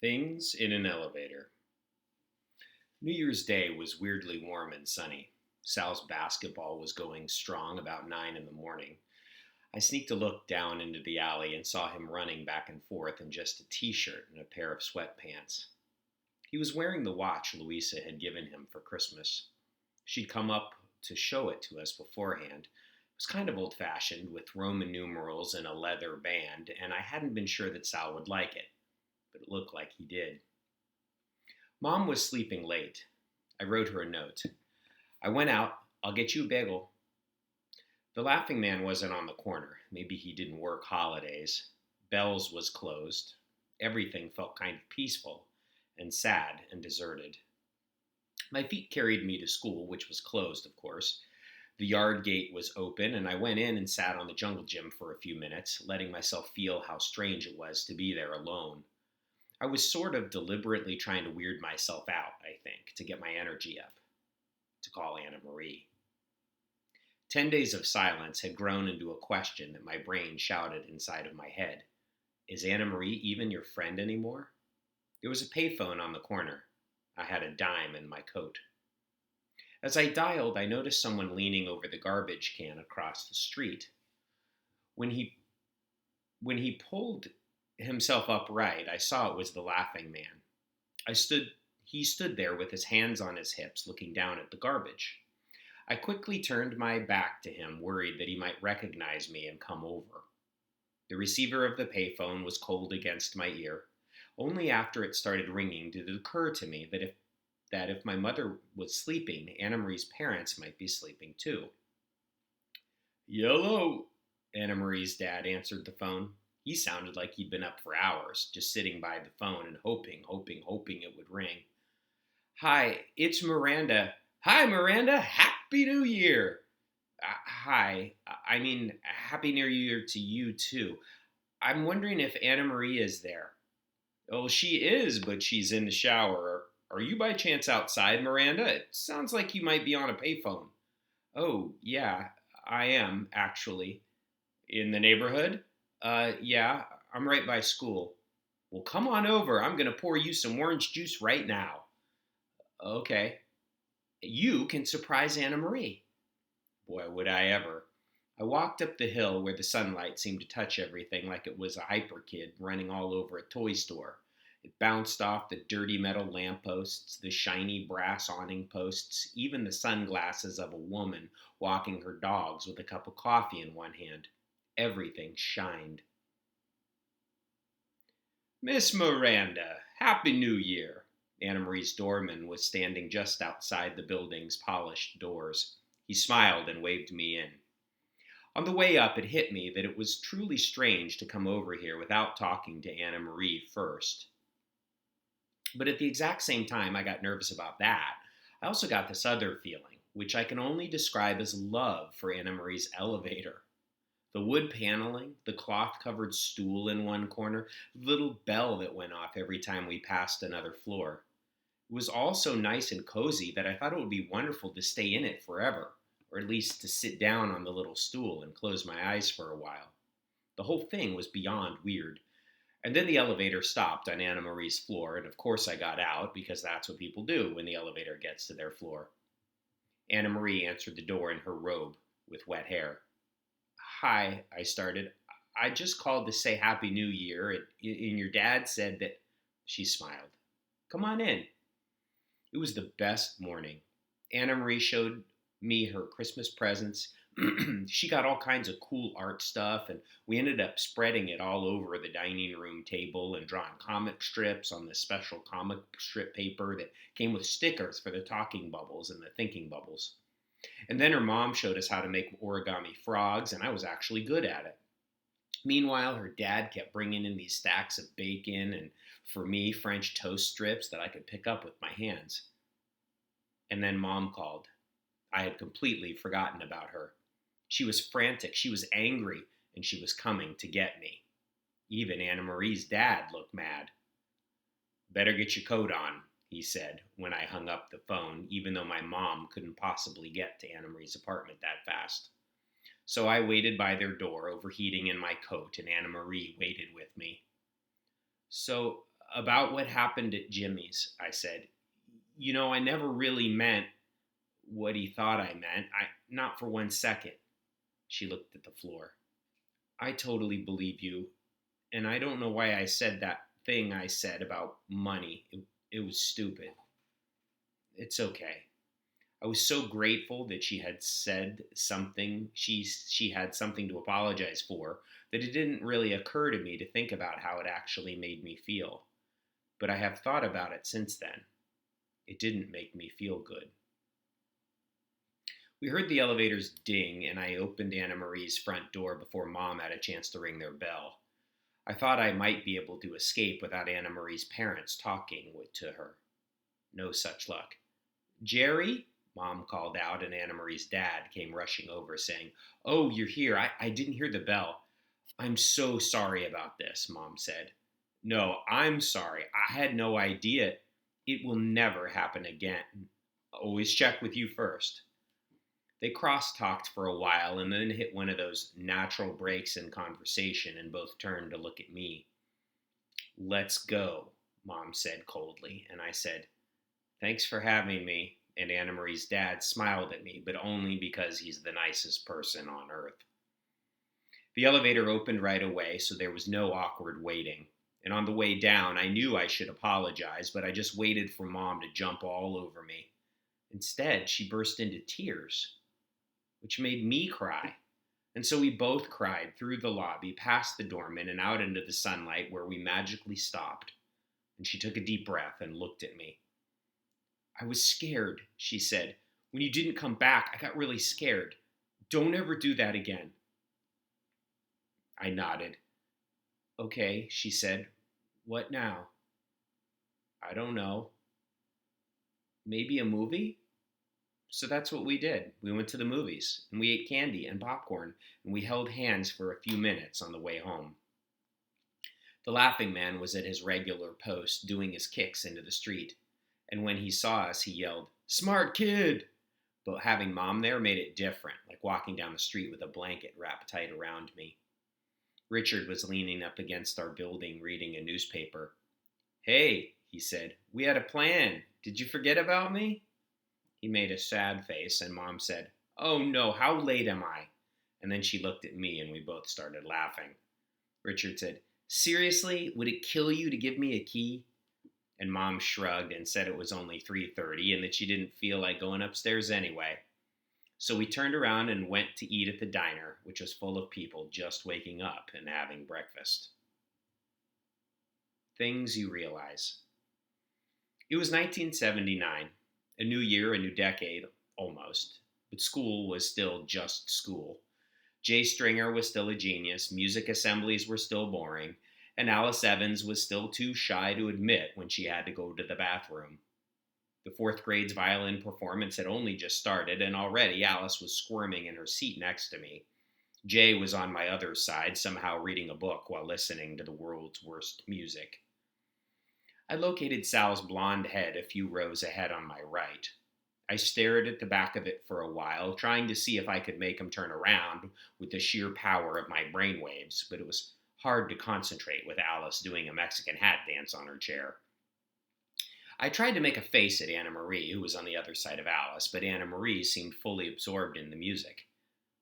Things in an elevator. New Year's Day was weirdly warm and sunny. Sal's basketball was going strong about 9 in the morning. I sneaked a look down into the alley and saw him running back and forth in just a t shirt and a pair of sweatpants. He was wearing the watch Louisa had given him for Christmas. She'd come up to show it to us beforehand. It was kind of old fashioned, with Roman numerals and a leather band, and I hadn't been sure that Sal would like it, but it looked like he did. Mom was sleeping late. I wrote her a note. I went out. I'll get you a bagel. The Laughing Man wasn't on the corner. Maybe he didn't work holidays. Bell's was closed. Everything felt kind of peaceful and sad and deserted. My feet carried me to school, which was closed, of course. The yard gate was open, and I went in and sat on the jungle gym for a few minutes, letting myself feel how strange it was to be there alone. I was sort of deliberately trying to weird myself out, I think, to get my energy up, to call Anna Marie. 10 days of silence had grown into a question that my brain shouted inside of my head. Is Anna Marie even your friend anymore? There was a payphone on the corner. I had a dime in my coat. As I dialed, I noticed someone leaning over the garbage can across the street. When he pulled himself upright, I saw it was the Laughing Man. He stood there with his hands on his hips, looking down at the garbage. I quickly turned my back to him, worried that he might recognize me and come over. The receiver of the payphone was cold against my ear. Only after it started ringing did it occur to me that if my mother was sleeping, Anna Marie's parents might be sleeping too. Yellow, Anna Marie's dad answered the phone. He sounded like he'd been up for hours, just sitting by the phone and hoping it would ring. Hi, it's Miranda. Hi, Miranda. Happy New Year. Hi. Happy New Year to you, too. I'm wondering if Anna Marie is there. Oh, she is, but she's in the shower. Are you by chance outside, Miranda? It sounds like you might be on a payphone. Oh, yeah, I am, actually. In the neighborhood? Yeah, I'm right by school. Well, come on over. I'm going to pour you some orange juice right now. Okay. You can surprise Anna Marie. Boy, would I ever. I walked up the hill where the sunlight seemed to touch everything like it was a hyper kid running all over a toy store. It bounced off the dirty metal lampposts, the shiny brass awning posts, even the sunglasses of a woman walking her dogs with a cup of coffee in one hand. Everything shined. Miss Miranda, Happy New Year. Anna Marie's doorman was standing just outside the building's polished doors. He smiled and waved me in. On the way up, it hit me that it was truly strange to come over here without talking to Anna Marie first. But at the exact same time I got nervous about that, I also got this other feeling, which I can only describe as love for Anna Marie's elevator. The wood paneling, the cloth-covered stool in one corner, the little bell that went off every time we passed another floor. It was all so nice and cozy that I thought it would be wonderful to stay in it forever, or at least to sit down on the little stool and close my eyes for a while. The whole thing was beyond weird. And then the elevator stopped on Anna Marie's floor, and of course I got out, because that's what people do when the elevator gets to their floor. Anna Marie answered the door in her robe, with wet hair. Hi, I started. I just called to say Happy New Year, and your dad said that... She smiled. Come on in. It was the best morning. Anna Marie showed me her Christmas presents. She got all kinds of cool art stuff, and we ended up spreading it all over the dining room table and drawing comic strips on the special comic strip paper that came with stickers for the talking bubbles and the thinking bubbles. And then her mom showed us how to make origami frogs, and I was actually good at it. Meanwhile, her dad kept bringing in these stacks of bacon and, for me, French toast strips that I could pick up with my hands. And then Mom called. I had completely forgotten about her. She was frantic, she was angry, and she was coming to get me. Even Anna Marie's dad looked mad. Better get your coat on, he said when I hung up the phone, even though my mom couldn't possibly get to Anna Marie's apartment that fast. So I waited by their door, overheating in my coat, and Anna Marie waited with me. So, About what happened at Jimmy's, I said. I never really meant what he thought I meant. Not for 1 second. She looked at the floor. I totally believe you, and I don't know why I said that thing I said about money. It was stupid. It's okay. I was so grateful that she had said something. She had something to apologize for, that it didn't really occur to me to think about how it actually made me feel. But I have thought about it since then. It didn't make me feel good. We heard the elevators ding, and I opened Anna Marie's front door before Mom had a chance to ring their bell. I thought I might be able to escape without Anna Marie's parents talking to her. No such luck. Jerry? Mom called out, and Anna Marie's dad came rushing over, saying, "Oh, you're here. I didn't hear the bell." "I'm so sorry about this," Mom said. "No, I'm sorry. I had no idea. It will never happen again. Always check with you first." They cross-talked for a while and then hit one of those natural breaks in conversation and both turned to look at me. "Let's go," Mom said coldly, and I said, "Thanks for having me." And Anna Marie's dad smiled at me, but only because he's the nicest person on earth. The elevator opened right away, so there was no awkward waiting. And on the way down, I knew I should apologize, but I just waited for Mom to jump all over me. Instead, she burst into tears, which made me cry. And so we both cried through the lobby, past the doorman, and out into the sunlight where we magically stopped. And she took a deep breath and looked at me. "I was scared," she said. "When you didn't come back, I got really scared. Don't ever do that again." I nodded. "Okay," she said. "What now?" "I don't know. Maybe a movie?" So that's what we did. We went to the movies, and we ate candy and popcorn, and we held hands for a few minutes on the way home. The laughing man was at his regular post, doing his kicks into the street. And when he saw us, he yelled, "Smart kid!" But having Mom there made it different, like walking down the street with a blanket wrapped tight around me. Richard was leaning up against our building reading a newspaper. "Hey," he said, "we had a plan. Did you forget about me?" He made a sad face, and Mom said, "Oh no, how late am I?" And then she looked at me, and we both started laughing. Richard said, "Seriously, would it kill you to give me a key?" And Mom shrugged and said it was only 3:30 and that she didn't feel like going upstairs anyway. So we turned around and went to eat at the diner, which was full of people just waking up and having breakfast. Things you realize. It was 1979, a new year, a new decade, almost, but school was still just school. Jay Stringer was still a genius, music assemblies were still boring, and Alice Evans was still too shy to admit when she had to go to the bathroom. The fourth grade's violin performance had only just started, and already Alice was squirming in her seat next to me. Jay was on my other side, somehow reading a book while listening to the world's worst music. I located Sal's blonde head a few rows ahead on my right. I stared at the back of it for a while, trying to see if I could make him turn around with the sheer power of my brainwaves, but it was hard to concentrate with Alice doing a Mexican hat dance on her chair. I tried to make a face at Anna Marie, who was on the other side of Alice, but Anna Marie seemed fully absorbed in the music.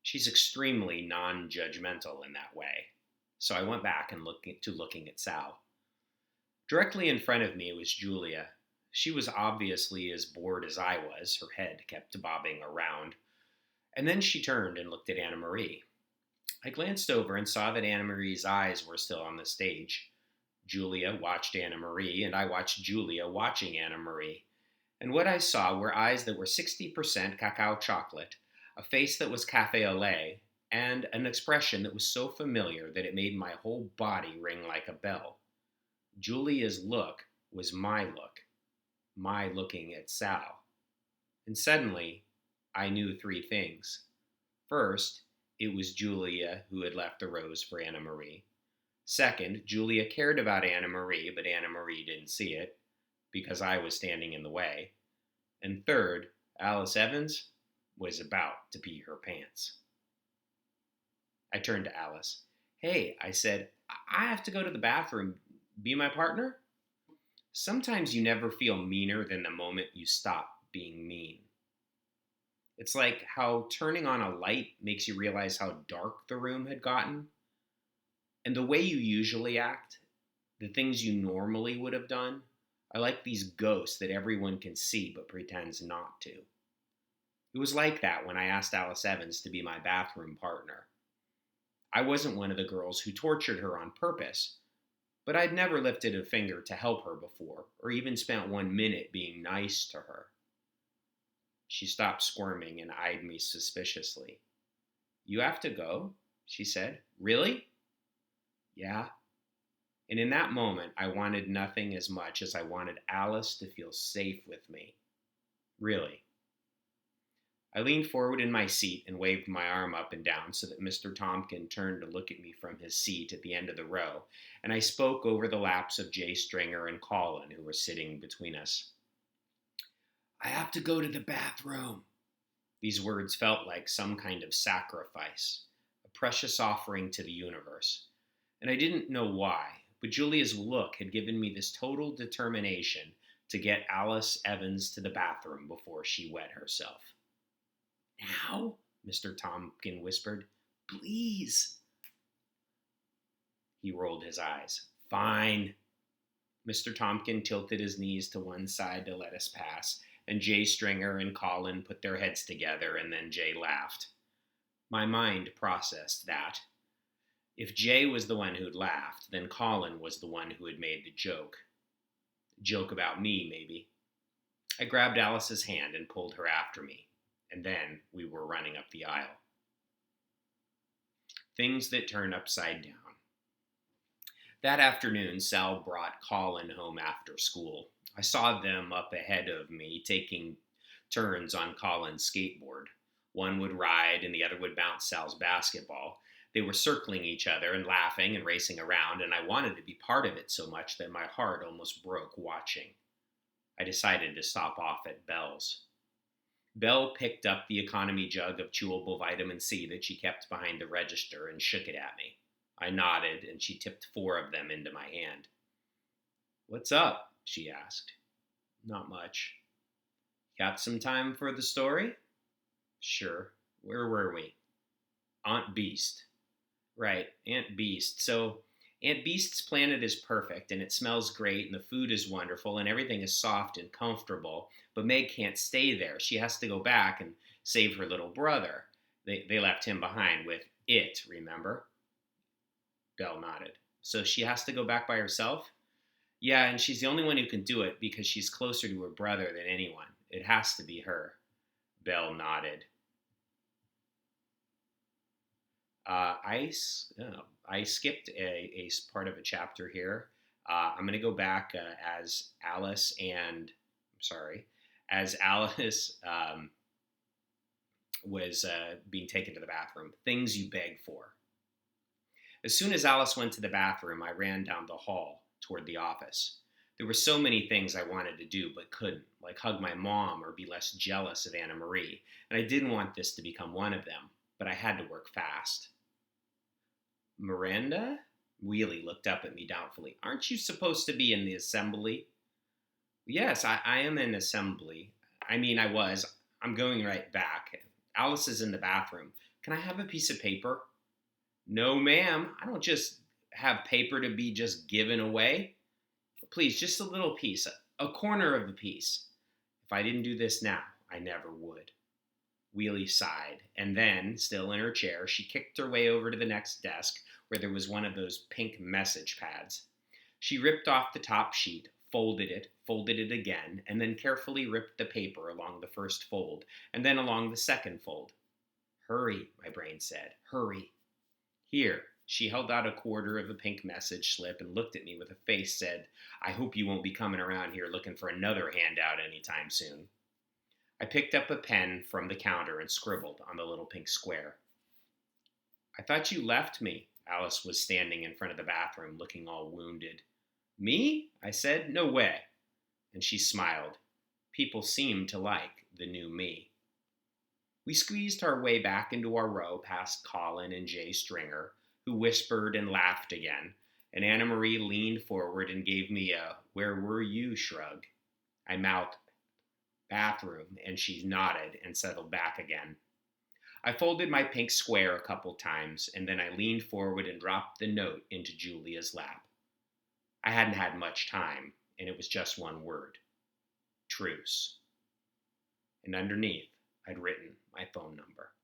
She's extremely non-judgmental in that way. So I went back and looking at Sal. Directly in front of me was Julia. She was obviously as bored as I was. Her head kept bobbing around. And then she turned and looked at Anna Marie. I glanced over and saw that Anna Marie's eyes were still on the stage. Julia watched Anna Marie, and I watched Julia watching Anna Marie. And what I saw were eyes that were 60% cacao chocolate, a face that was cafe au lait, and an expression that was so familiar that it made my whole body ring like a bell. Julia's look was my looking at Sal. And suddenly, I knew three things. First, it was Julia who had left the rose for Anna Marie. Second, Julia cared about Anna Marie, but Anna Marie didn't see it, because I was standing in the way. And third, Alice Evans was about to pee her pants. I turned to Alice. "Hey," I said, "I have to go to the bathroom. Be my partner?" Sometimes you never feel meaner than the moment you stop being mean. It's like how turning on a light makes you realize how dark the room had gotten, and the way you usually act, the things you normally would have done, are like these ghosts that everyone can see but pretends not to. It was like that when I asked Alice Evans to be my bathroom partner. I wasn't one of the girls who tortured her on purpose, but I'd never lifted a finger to help her before, or even spent 1 minute being nice to her. She stopped squirming and eyed me suspiciously. "You have to go?" she said. "Really?" "Yeah." And in that moment, I wanted nothing as much as I wanted Alice to feel safe with me. Really. I leaned forward in my seat and waved my arm up and down so that Mr. Tompkin turned to look at me from his seat at the end of the row, and I spoke over the laps of Jay Stringer and Colin, who were sitting between us. "I have to go to the bathroom." These words felt like some kind of sacrifice, a precious offering to the universe. And I didn't know why, but Julia's look had given me this total determination to get Alice Evans to the bathroom before she wet herself. "Now?" Mr. Tompkin whispered. "Please." He rolled his eyes. "Fine." Mr. Tompkin tilted his knees to one side to let us pass, and Jay Stringer and Colin put their heads together, and then Jay laughed. My mind processed that. If Jay was the one who'd laughed, then Colin was the one who had made the joke. A joke about me, maybe. I grabbed Alice's hand and pulled her after me, and then we were running up the aisle. Things that turn upside down. That afternoon, Sal brought Colin home after school. I saw them up ahead of me, taking turns on Colin's skateboard. One would ride and the other would bounce Sal's basketball. They were circling each other and laughing and racing around, and I wanted to be part of it so much that my heart almost broke watching. I decided to stop off at Belle's. Belle picked up the economy jug of chewable vitamin C that she kept behind the register and shook it at me. I nodded, and she tipped 4 of them into my hand. "What's up?" she asked. "Not much." "Got some time for the story?" "Sure. Where were we?" "Aunt Beast." "Right, Aunt Beast. So, Aunt Beast's planet is perfect, and it smells great, and the food is wonderful, and everything is soft and comfortable, but Meg can't stay there. She has to go back and save her little brother. They left him behind with it, remember?" Belle nodded. "So she has to go back by herself?" "Yeah, and she's the only one who can do it because she's closer to her brother than anyone. It has to be her." Belle nodded. I skipped a part of a chapter here. I'm going to go back as Alice and, I'm sorry, as Alice was being taken to the bathroom. Things you beg for. As soon as Alice went to the bathroom, I ran down the hall toward the office. There were so many things I wanted to do but couldn't, like hug my mom or be less jealous of Anna Marie, and I didn't want this to become one of them, but I had to work fast. "Miranda?" Wheelie looked up at me doubtfully. "Aren't you supposed to be in the assembly?" "Yes, I am in assembly. I mean, I was. I'm going right back. Alice is in the bathroom. Can I have a piece of paper?" "No, ma'am. I don't just have paper to be just given away. Please, just a little piece, a corner of a piece. If I didn't do this now, I never would." Wheelie sighed, and then, still in her chair, she kicked her way over to the next desk where there was one of those pink message pads. She ripped off the top sheet, folded it again, and then carefully ripped the paper along the first fold, and then along the second fold. "Hurry," my brain said, "hurry." "Here." She held out a quarter of a pink message slip and looked at me with a face said, "I hope you won't be coming around here looking for another handout anytime soon." I picked up a pen from the counter and scribbled on the little pink square. "I thought you left me." Alice was standing in front of the bathroom looking all wounded. "Me?" I said. "No way." And she smiled. People seemed to like the new me. We squeezed our way back into our row past Colin and Jay Stringer, who whispered and laughed again, and Anna Marie leaned forward and gave me a "where were you" shrug. I mouthed "bathroom," and she nodded and settled back again. I folded my pink square a couple times, and then I leaned forward and dropped the note into Julia's lap. I hadn't had much time, and it was just one word: truce. And underneath, I'd written my phone number.